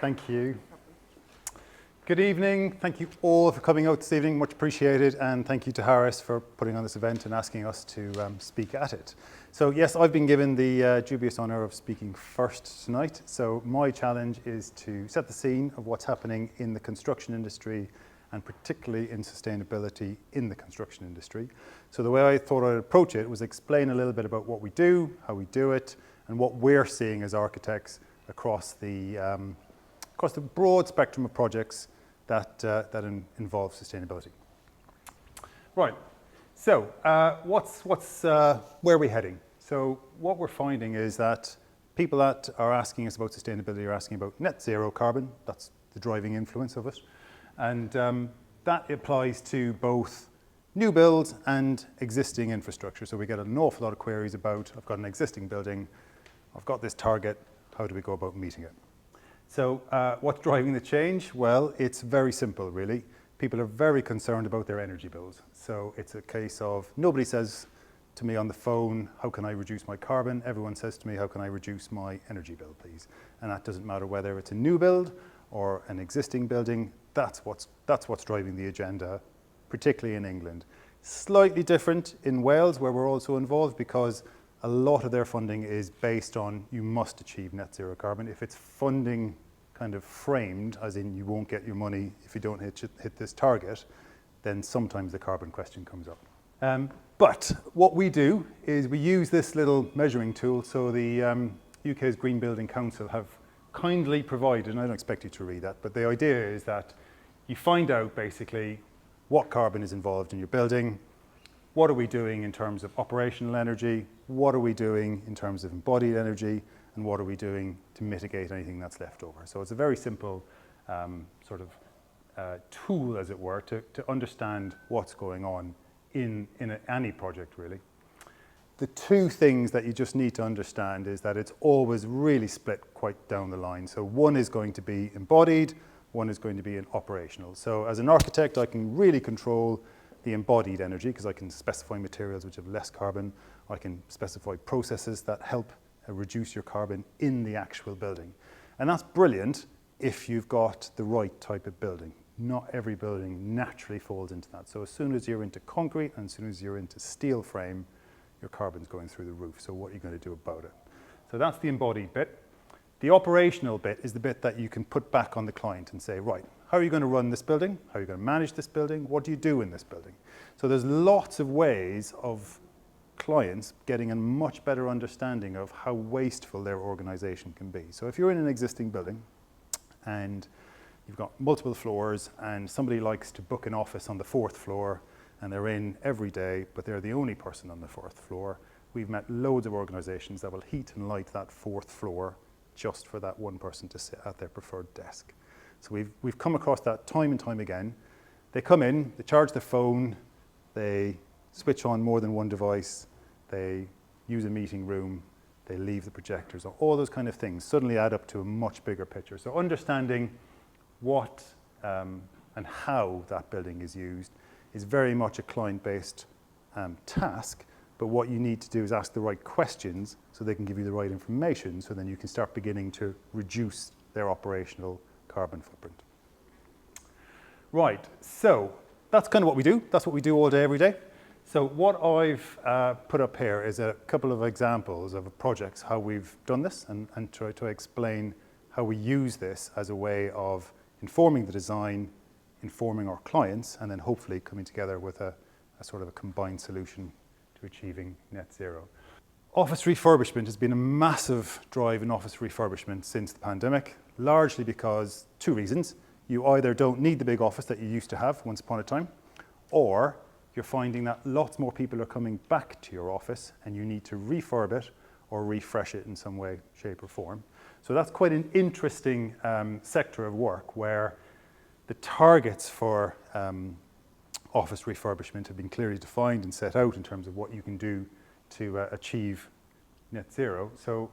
Thank you. Good evening. Thank you all for coming out this evening. Much appreciated. And thank you to Harris for putting on this event and asking us to speak at it. So yes, I've been given the dubious honor of speaking first tonight. So my challenge is to set the scene of what's happening in the construction industry and particularly in sustainability in the construction industry. So the way I thought I'd approach it was explain a little bit about what we do, how we do it, and what we're seeing as architects across the broad spectrum of projects that involve sustainability. Right, so where are we heading? So what we're finding is that people that are asking us about sustainability are asking about net zero carbon. That's the driving influence of it. And that applies to both new builds and existing infrastructure. So we get an awful lot of queries about, I've got an existing building, I've got this target, how do we go about meeting it? So what's driving the change? Well, it's very simple, really. People are very concerned about their energy bills. So it's a case of nobody says to me on the phone, how can I reduce my carbon? Everyone says to me, how can I reduce my energy bill, please? And that doesn't matter whether it's a new build or an existing building. That's what's driving the agenda, particularly in England. Slightly different in Wales, where we're also involved, because a lot of their funding is based on you must achieve net zero carbon. If it's funding kind of framed, as in you won't get your money if you don't hit this target, then sometimes the carbon question comes up. But what we do is we use this little measuring tool. So the UK's Green Building Council have kindly provided, and I don't expect you to read that, but the idea is that you find out basically what carbon is involved in your building, what are we doing in terms of operational energy, what are we doing in terms of embodied energy, and what are we doing to mitigate anything that's left over. So it's a very simple tool, as it were, to understand what's going on in any project, really. The two things that you just need to understand is that it's always really split quite down the line. So one is going to be embodied, one is going to be an operational. So as an architect, I can really control the embodied energy because I can specify materials which have less carbon. I can specify processes that help reduce your carbon in the actual building. And that's brilliant if you've got the right type of building. Not every building naturally falls into that. So as soon as you're into concrete and as soon as you're into steel frame, your carbon's going through the roof. So what are you going to do about it? So that's the embodied bit. The operational bit is the bit that you can put back on the client and say, right, how are you going to run this building? How are you going to manage this building? What do you do in this building? So there's lots of ways of clients getting a much better understanding of how wasteful their organization can be. So if you're in an existing building and you've got multiple floors and somebody likes to book an office on the 4th floor and they're in every day, but they're the only person on the 4th floor, we've met loads of organizations that will heat and light that 4th floor just for that one person to sit at their preferred desk. So we've come across that time and time again. They come in, they charge their phone, they switch on more than one device, they use a meeting room, they leave the projectors, all those kind of things suddenly add up to a much bigger picture. So understanding what and how that building is used is very much a client-based task. But what you need to do is ask the right questions so they can give you the right information so then you can start beginning to reduce their operational carbon footprint. Right, so that's kind of what we do. That's what we do all day, every day. So what I've put up here is a couple of examples of projects, how we've done this and try to explain how we use this as a way of informing the design, informing our clients, and then hopefully coming together with a sort of a combined solution to achieving net zero. Office refurbishment has been a massive drive in office refurbishment since the pandemic, largely because two reasons. You either don't need the big office that you used to have once upon a time, or you're finding that lots more people are coming back to your office and you need to refurb it or refresh it in some way, shape or form. So that's quite an interesting sector of work where the targets for office refurbishment have been clearly defined and set out in terms of what you can do to achieve net zero. So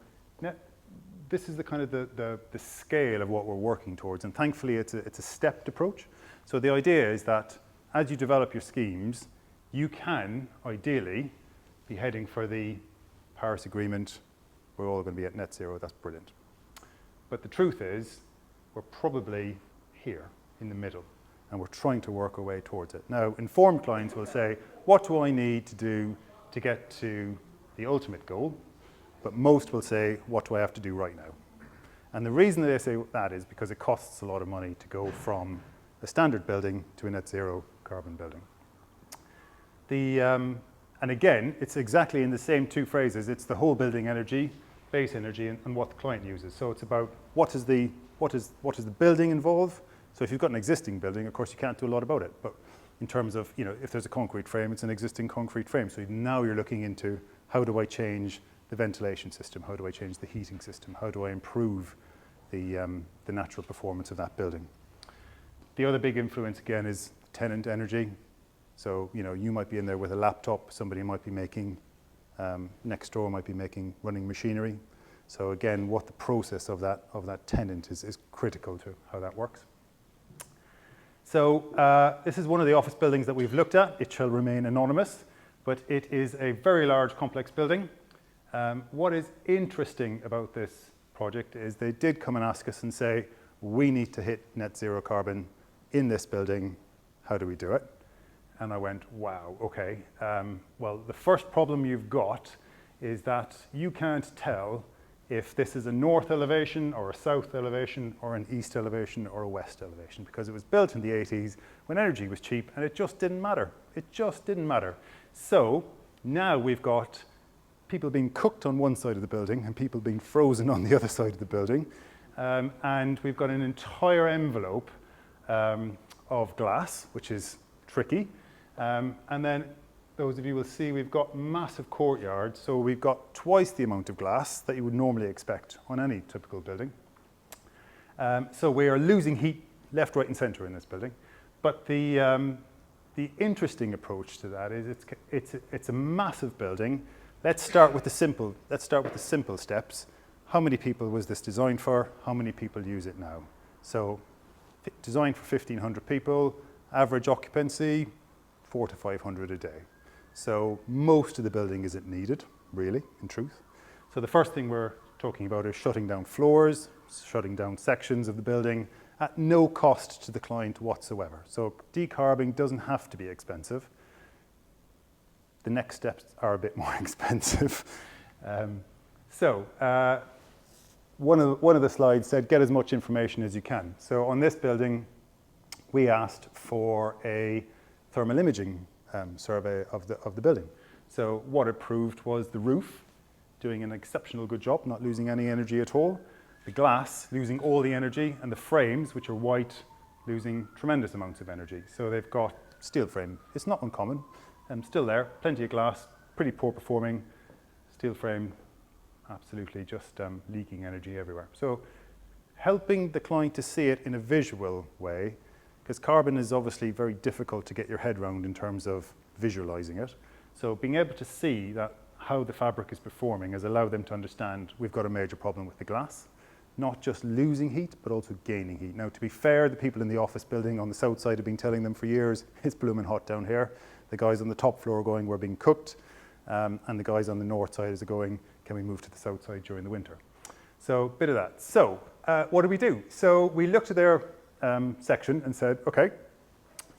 this is the kind of the scale of what we're working towards, and thankfully it's a stepped approach. So the idea is that as you develop your schemes, you can ideally be heading for the Paris Agreement. We're all going to be at net zero. That's brilliant. But the truth is, we're probably here in the middle, and we're trying to work our way towards it. Now, informed clients will say, what do I need to do to get to the ultimate goal? But most will say, what do I have to do right now? And the reason they say that is because it costs a lot of money to go from a standard building to a net zero carbon building. And again, it's exactly in the same two phrases. It's the whole building energy, base energy, and what the client uses. So it's about what does the building involve? So if you've got an existing building, of course, you can't do a lot about it. But in terms of, if there's a concrete frame, it's an existing concrete frame. So now you're looking into how do I change the ventilation system? How do I change the heating system? How do I improve the natural performance of that building? The other big influence, again, is tenant energy. So, you might be in there with a laptop, somebody might be making, next door might be running machinery. So again, what the process of that tenant is critical to how that works. So this is one of the office buildings that we've looked at. It shall remain anonymous, but it is a very large, complex building. What is interesting about this project is they did come and ask us and say, we need to hit net zero carbon in this building. How do we do it? And I went, wow, okay. Well, the first problem you've got is that you can't tell if this is a north elevation or a south elevation or an east elevation or a west elevation, because it was built in the 80s when energy was cheap and it just didn't matter. It just didn't matter. So now we've got people being cooked on one side of the building and people being frozen on the other side of the building. And we've got an entire envelope of glass, which is tricky. And then those of you will see we've got massive courtyards, so we've got twice the amount of glass that you would normally expect on any typical building. So we are losing heat left, right, and centre in this building. But the interesting approach to that is it's a massive building. Let's start with the simple steps. How many people was this designed for? How many people use it now? So designed for 1,500 people, average occupancy 400 to 500 a day. So most of the building isn't needed, really, in truth. So the first thing we're talking about is shutting down floors, shutting down sections of the building at no cost to the client whatsoever. So decarbing doesn't have to be expensive. The next steps are a bit more expensive. One of the slides said, get as much information as you can. So on this building, we asked for a thermal imaging survey of the building. So what it proved was the roof doing an exceptional good job, not losing any energy at all. The glass losing all the energy, and the frames, which are white, losing tremendous amounts of energy. So they've got steel frame. It's not uncommon. Still there, plenty of glass, pretty poor performing. Steel frame, absolutely just leaking energy everywhere. So helping the client to see it in a visual way, because carbon is obviously very difficult to get your head around in terms of visualizing it. So being able to see that how the fabric is performing has allowed them to understand we've got a major problem with the glass, not just losing heat, but also gaining heat. Now, to be fair, the people in the office building on the south side have been telling them for years, it's blooming hot down here. The guys on the top floor are going, we're being cooked. And the guys on the north side are going, can we move to the south side during the winter? So, bit of that. So, what do we do? So, we looked at their section and said, okay,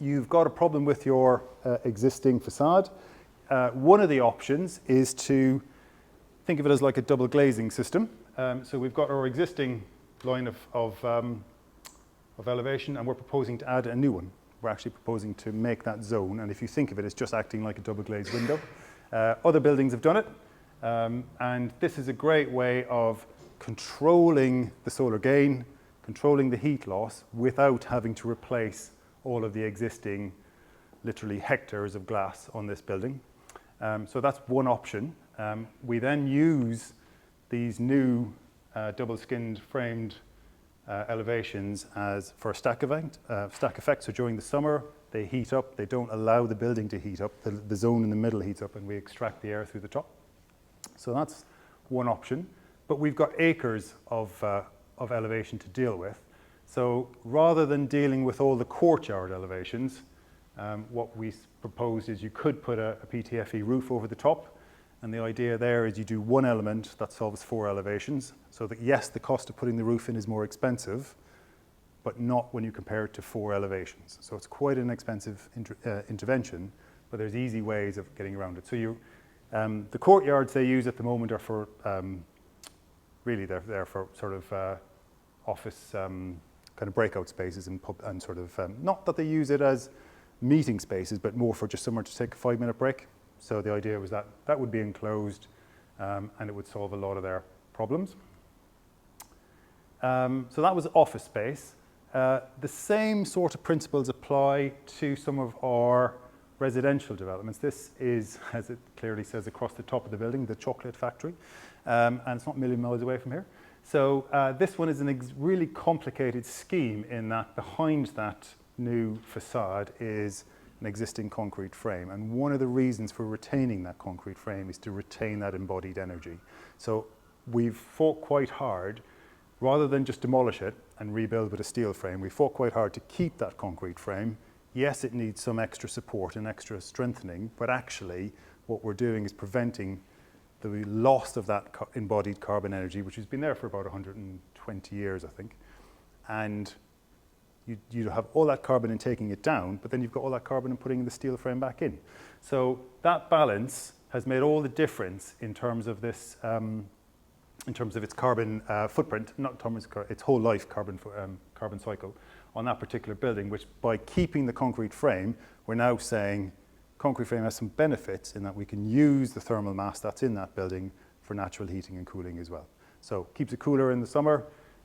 you've got a problem with your existing facade. One of the options is to think of it as like a double glazing system. So we've got our existing line of elevation, and we're proposing to add a new one. We're actually proposing to make that zone, and if you think of it, it's just acting like a double glazed window. Other buildings have done it, and this is a great way of controlling the solar gain, controlling the heat loss without having to replace all of the existing, literally hectares of glass on this building. So that's one option. We then use these new double-skinned framed elevations as for a stack effect. So during the summer, they heat up. They don't allow the building to heat up. The zone in the middle heats up, and we extract the air through the top. So that's one option. But we've got acres of elevation to deal with. So rather than dealing with all the courtyard elevations, what we proposed is you could put a PTFE roof over the top. And the idea there is you do one element that solves 4 elevations. So that yes, the cost of putting the roof in is more expensive, but not when you compare it to 4 elevations. So it's quite an expensive intervention, but there's easy ways of getting around it. So the courtyards they use at the moment are for, really they're for sort of office kind of breakout spaces and sort of, not that they use it as meeting spaces, but more for just somewhere to take a 5-minute break. So the idea was that that would be enclosed and it would solve a lot of their problems. So that was office space. The same sort of principles apply to some of our residential developments. This is, as it clearly says across the top of the building, the chocolate factory, and it's not a million miles away from here. So this one is a really complicated scheme in that behind that new facade is an existing concrete frame, and one of the reasons for retaining that concrete frame is to retain that embodied energy. So we've fought quite hard, rather than just demolish it and rebuild with a steel frame, we fought quite hard to keep that concrete frame. Yes, it needs some extra support and extra strengthening, but actually what we're doing is preventing the loss of that embodied carbon energy, which has been there for about 120 years, I think. And you have all that carbon in taking it down, but then you've got all that carbon in putting the steel frame back in. So that balance has made all the difference in terms of this, in terms of its carbon footprint, not in terms of its whole life carbon cycle on that particular building, which by keeping the concrete frame, we're now saying concrete frame has some benefits in that we can use the thermal mass that's in that building for natural heating and cooling as well. So keeps it cooler in the summer.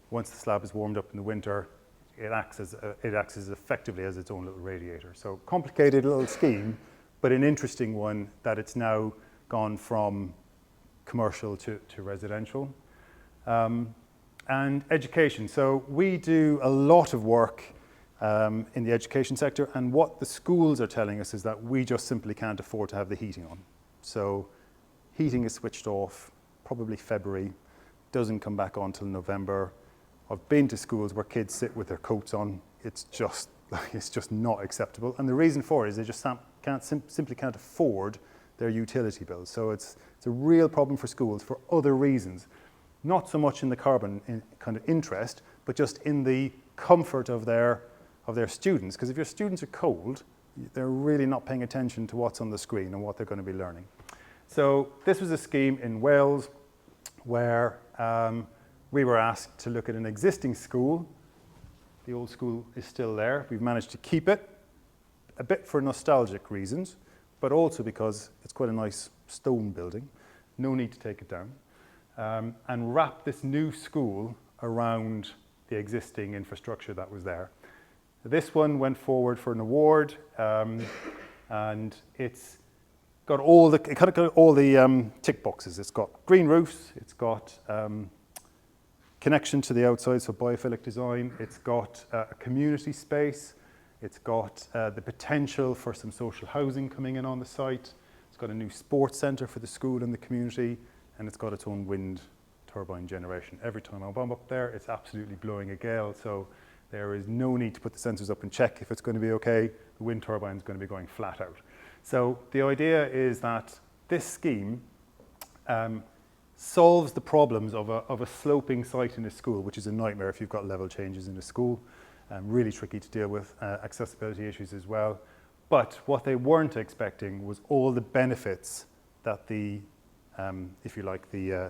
Once the slab is warmed up in the winter, it acts as effectively as its own little radiator. So complicated little scheme, but an interesting one that it's now gone from commercial to residential. And education. So we do a lot of work in the education sector, and what the schools are telling us is that we just simply can't afford to have the heating on. So heating is switched off probably February, doesn't come back on till November. I've been to schools where kids sit with their coats on. It's just not acceptable. And the reason for it is they just simply can't afford their utility bills. So it's a real problem for schools for other reasons. Not so much in the carbon kind of interest, but just in the comfort of their students. Because if your students are cold, they're really not paying attention to what's on the screen and what they're going to be learning. So this was a scheme in Wales where we were asked to look at an existing school. The old school is still there. We've managed to keep it, a bit for nostalgic reasons, but also because it's quite a nice stone building. No need to take it down. And wrap this new school around the existing infrastructure that was there. This one went forward for an award, and it's got all the tick boxes. It's got green roofs. It's got connection to the outside, so biophilic design. It's got a community space. It's got the potential for some social housing coming in on the site. It's got a new sports centre for the school and the community, and it's got its own wind turbine generation. Every time I'm up there, it's absolutely blowing a gale, so there is no need to put the sensors up and check if it's going to be okay. The wind turbine is going to be going flat out. So the idea is that this scheme solves the problems of a sloping site in a school, which is a nightmare if you've got level changes in a school. Really tricky to deal with, accessibility issues as well. But what they weren't expecting was all the benefits that the, if you like, the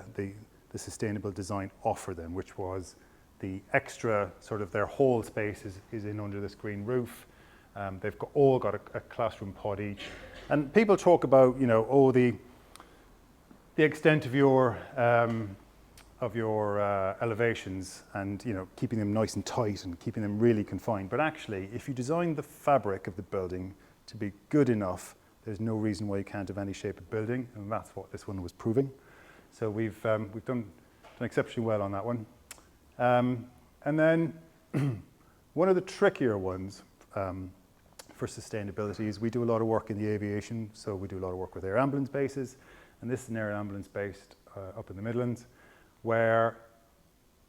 sustainable design offer them, which was the extra sort of their whole space is in under this green roof. They've all got a classroom pod each. And people talk about, you know, oh, the extent of your elevations and, you know, keeping them nice and tight and keeping them really confined. But actually, if you design the fabric of the building to be good enough, there's no reason why you can't have any shape of building, and that's what this one was proving. So we've done exceptionally well on that one. And then one of the trickier ones for sustainability is we do a lot of work in the aviation, so we do a lot of work with air ambulance bases, and this is an air ambulance based up in the Midlands, where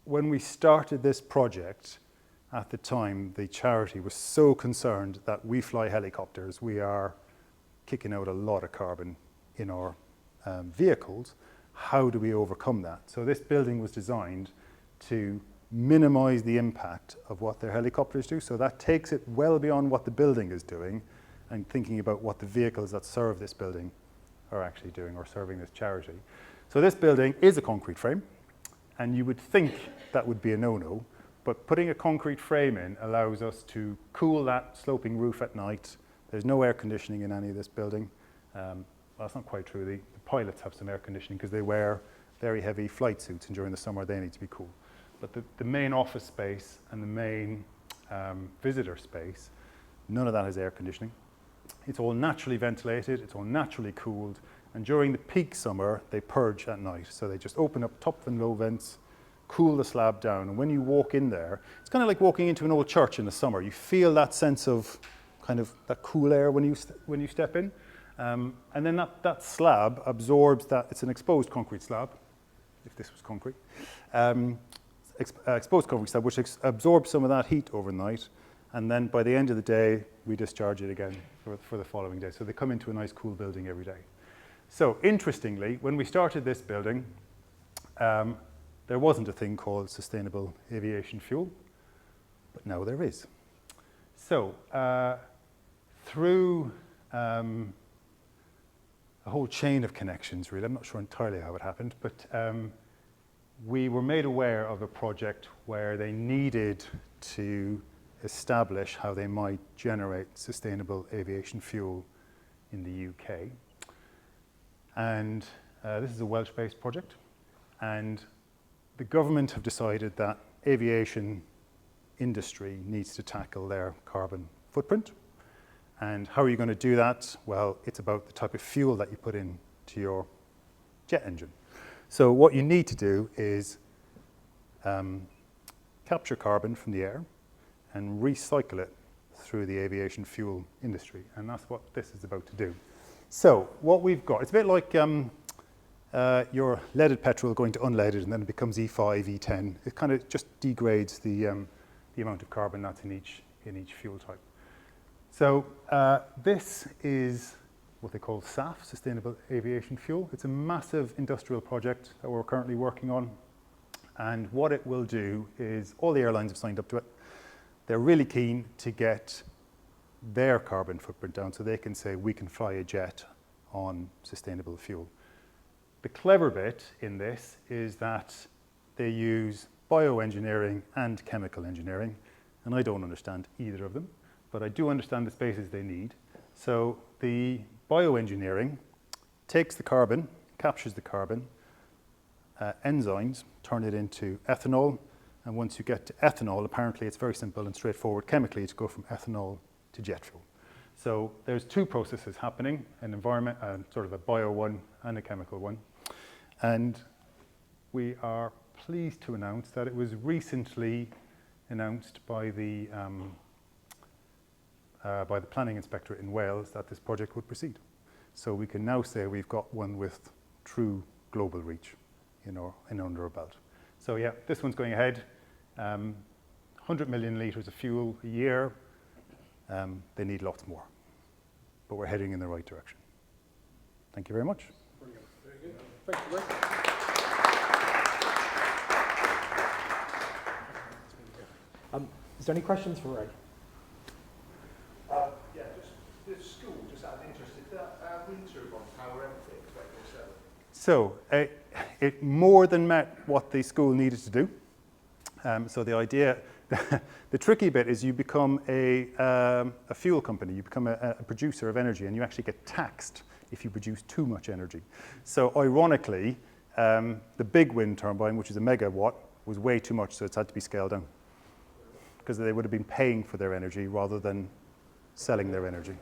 when we started this project, at the time, the charity was so concerned that we fly helicopters, we are kicking out a lot of carbon in our vehicles. How do we overcome that? So this building was designed to minimize the impact of what their helicopters do. So that takes it well beyond what the building is doing and thinking about what the vehicles that serve this building are actually doing or serving this charity. So this building is a concrete frame, and you would think that would be a no-no, but putting a concrete frame in allows us to cool that sloping roof at night. There's no air conditioning in any of this building. Well, that's not quite true. The pilots have some air conditioning because they wear very heavy flight suits, and during the summer they need to be cool. But the main office space and the main visitor space, none of that has air conditioning. It's all naturally ventilated, it's all naturally cooled, and during the peak summer, they purge at night. So they just open up top and low vents, cool the slab down, and when you walk in there, it's kind of like walking into an old church in the summer. You feel that sense of kind of that cool air when you step in. And then that slab absorbs that. It's an exposed concrete slab, if this was concrete. Exposed concrete slab, which absorbs some of that heat overnight, and then by the end of the day, we discharge it again for the following day. So they come into a nice cool building every day. So interestingly, when we started this building, there wasn't a thing called sustainable aviation fuel, but now there is. So through a whole chain of connections, really, I'm not sure entirely how it happened, but we were made aware of a project where they needed to establish how they might generate sustainable aviation fuel in the UK. And this is a Welsh-based project. And the government have decided that aviation industry needs to tackle their carbon footprint. And how are you going to do that? Well, it's about the type of fuel that you put into your jet engine. So what you need to do is capture carbon from the air and recycle it through the aviation fuel industry. And that's what this is about to do. So what we've got, it's a bit like your leaded petrol going to unleaded, and then it becomes E5, E10. It kind of just degrades the amount of carbon that's in each fuel type. So this is what they call SAF, Sustainable Aviation Fuel. It's a massive industrial project that we're currently working on. And what it will do is, all the airlines have signed up to it. They're really keen to get their carbon footprint down so they can say, we can fly a jet on sustainable fuel. The clever bit in this is that they use bioengineering and chemical engineering, and I don't understand either of them, but I do understand the spaces they need. So the bioengineering takes the carbon, captures the carbon, enzymes turn it into ethanol, and once you get to ethanol, apparently it's very simple and straightforward chemically to go from ethanol to jet fuel. So there's two processes happening, an environment, sort of a bio one and a chemical one. And we are pleased to announce that it was recently announced by the planning inspectorate in Wales that this project would proceed. So we can now say we've got one with true global reach under our belt. So yeah, this one's going ahead. 100 million litres of fuel a year. They need lots more. But we're heading in the right direction. Thank you very much. Brilliant. Very good. Thank you, Ray. Is there any questions for Ray? Yeah, just this school, just out of interest, is that wind turbine power everything, 24/7? So it more than met what the school needed to do. So the idea, the tricky bit is you become a fuel company, you become a producer of energy, and you actually get taxed if you produce too much energy. So ironically, the big wind turbine, which is a megawatt, was way too much, so it's had to be scaled down. Because they would have been paying for their energy rather than selling their energy.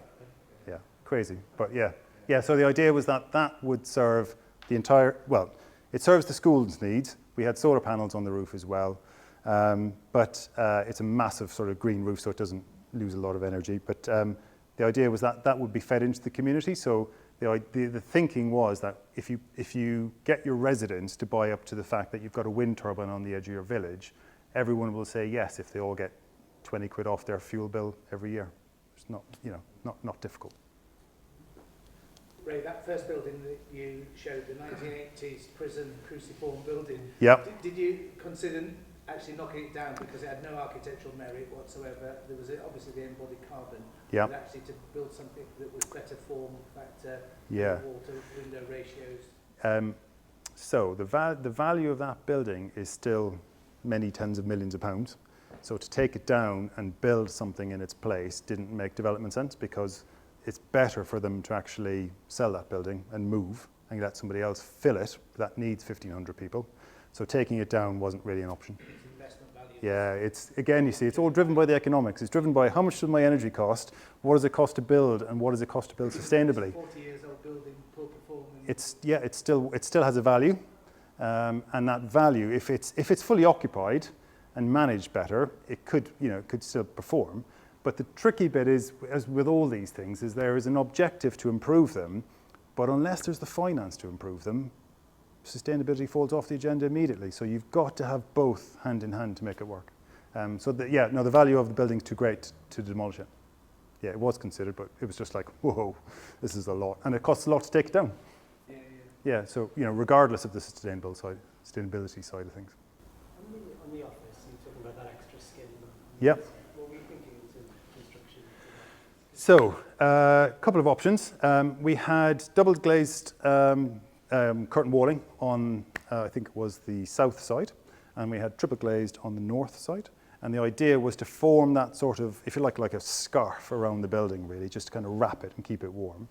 Yeah, crazy, but yeah. Yeah, so the idea was that that would serve the entire, well, it serves the school's needs. We had solar panels on the roof as well. But it's a massive sort of green roof, so it doesn't lose a lot of energy. But the idea was that that would be fed into the community. So the thinking was that if you get your residents to buy up to the fact that you've got a wind turbine on the edge of your village, everyone will say yes if they all get 20 quid off their fuel bill every year. It's not, not difficult. Ray, that first building that you showed, the 1980s prison cruciform building. Yep. Did you consider actually knocking it down because it had no architectural merit whatsoever. There was obviously the embodied carbon, Yeah. but actually to build something that was better form factor, Yeah. wall to window ratios. So the value of that building is still many tens of millions of pounds. So to take it down and build something in its place didn't make development sense, because it's better for them to actually sell that building and move and let somebody else fill it. That needs 1,500 people. So taking it down wasn't really an option. It's investment value. Yeah, it's, again, you see, it's all driven by the economics. It's driven by how much does my energy cost, what does it cost to build, and what does it cost to build sustainably. 40 years old building, poor performing. It still has a value, and that value, if it's fully occupied and managed better, it could still perform. But the tricky bit is, as with all these things, is there is an objective to improve them, but unless there's the finance to improve them, sustainability falls off the agenda immediately. So you've got to have both hand in hand to make it work. The value of the building's too great to demolish it. Yeah, it was considered, but it was just like, whoa, this is a lot. And it costs a lot to take it down. Yeah, so, regardless of the sustainability side of things. On the office, you're talking about that extra skin. Yep. What were you thinking in terms of construction? So, a couple of options. We had double glazed curtain walling on, I think it was the south side, and we had triple glazed on the north side. And the idea was to form that sort of, if you like a scarf around the building, really, just to kind of wrap it and keep it warm.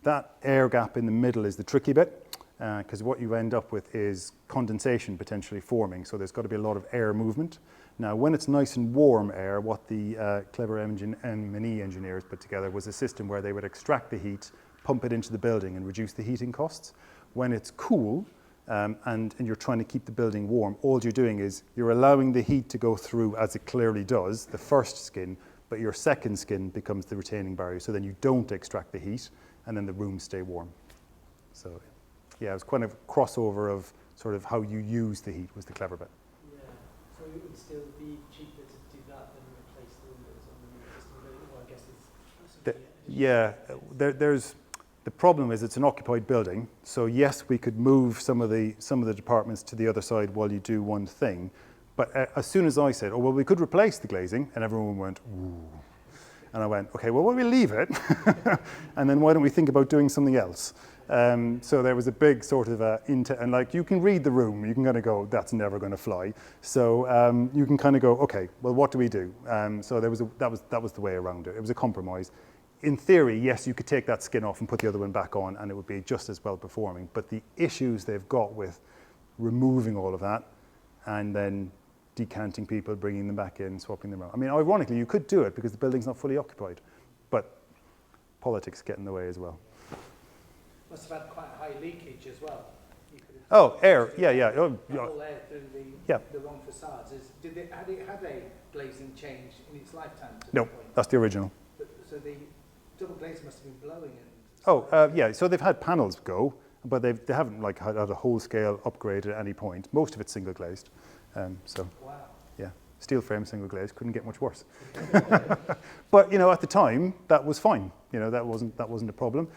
That air gap in the middle is the tricky bit, because what you end up with is condensation potentially forming. So there's got to be a lot of air movement. Now, when it's nice and warm air, what the clever M&E engineers put together was a system where they would extract the heat, pump it into the building, and reduce the heating costs. When it's cool, and you're trying to keep the building warm, all you're doing is you're allowing the heat to go through, as it clearly does, the first skin, but your second skin becomes the retaining barrier. So then you don't extract the heat, and then the rooms stay warm. So, yeah, it was kind of a crossover of sort of how you use the heat was the clever bit. Yeah, so it would still be cheaper to do that than replace the windows on the new system. Well, I guess it's the problem is it's an occupied building. So yes, we could move some of the departments to the other side while you do one thing. But as soon as I said, oh, well, we could replace the glazing, and everyone went, ooh. And I went, okay, well, why don't we leave it? And then why don't we think about doing something else? So there was a big sort of and like, you can read the room, you can kind of go, that's never going to fly. So you can kind of go, okay, well, what do we do? So that was the way around it. It was a compromise. In theory, yes, you could take that skin off and put the other one back on, and it would be just as well performing. But the issues they've got with removing all of that and then decanting people, bringing them back in, swapping them out. I mean, ironically, you could do it because the building's not fully occupied, but politics get in the way as well. Must have had quite high leakage as well. Oh, air, yeah. All air through the wrong facades. Had a glazing change in its lifetime? No, that's the original. So the double glaze must have been blowing it. Yeah, so they've had panels go, but they haven't like had a whole scale upgrade at any point. Most of it's single glazed. Wow. Yeah, steel frame single glazed, couldn't get much worse. But at the time that was fine. That wasn't a problem.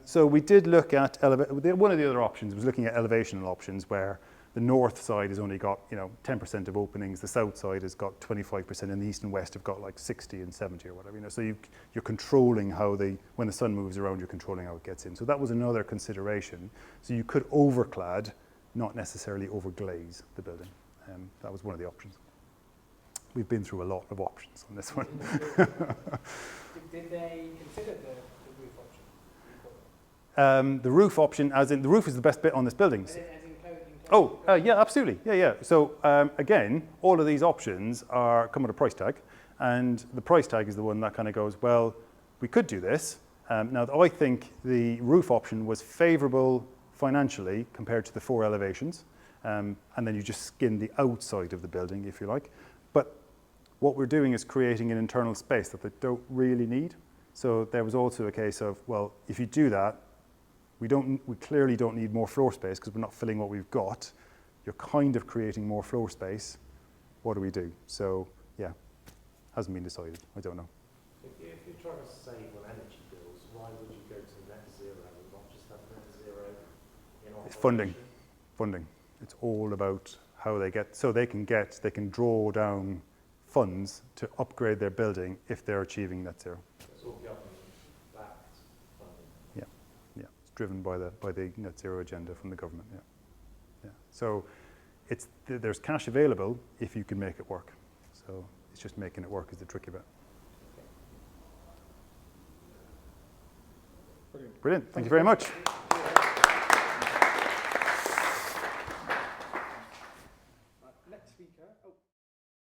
So we did look at one of the other options was looking at elevational options, where the north side has only got 10% of openings, the south side has got 25%, and the east and west have got like 60 and 70 or whatever. So you're controlling when the sun moves around, you're controlling how it gets in. So that was another consideration. So you could overclad, not necessarily overglaze the building. That was one of the options. We've been through a lot of options on this one. Did they consider the roof option? The roof option, as in the roof is the best bit on this building. Yeah, absolutely. Yeah. So again, all of these options come with a price tag, and the price tag is the one that kind of goes, well, we could do this. Now, I think the roof option was favourable financially compared to the 4 elevations, and then you just skin the outside of the building, if you like. But what we're doing is creating an internal space that they don't really need. So there was also a case of, well, if you do that, we clearly don't need more floor space because we're not filling what we've got. You're kind of creating more floor space. What do we do? So, yeah, hasn't been decided. I don't know. If you're trying to save on energy bills, why would you go to net zero and not just have net zero in operation? It's funding. It's all about how they get, so they can draw down funds to upgrade their building if they're achieving net zero. It's all government-backed funding. Yeah, it's driven by the net zero agenda from the government. Yeah. So there's cash available if you can make it work. So it's just making it work is the tricky bit. Brilliant. Brilliant. Thank you very much.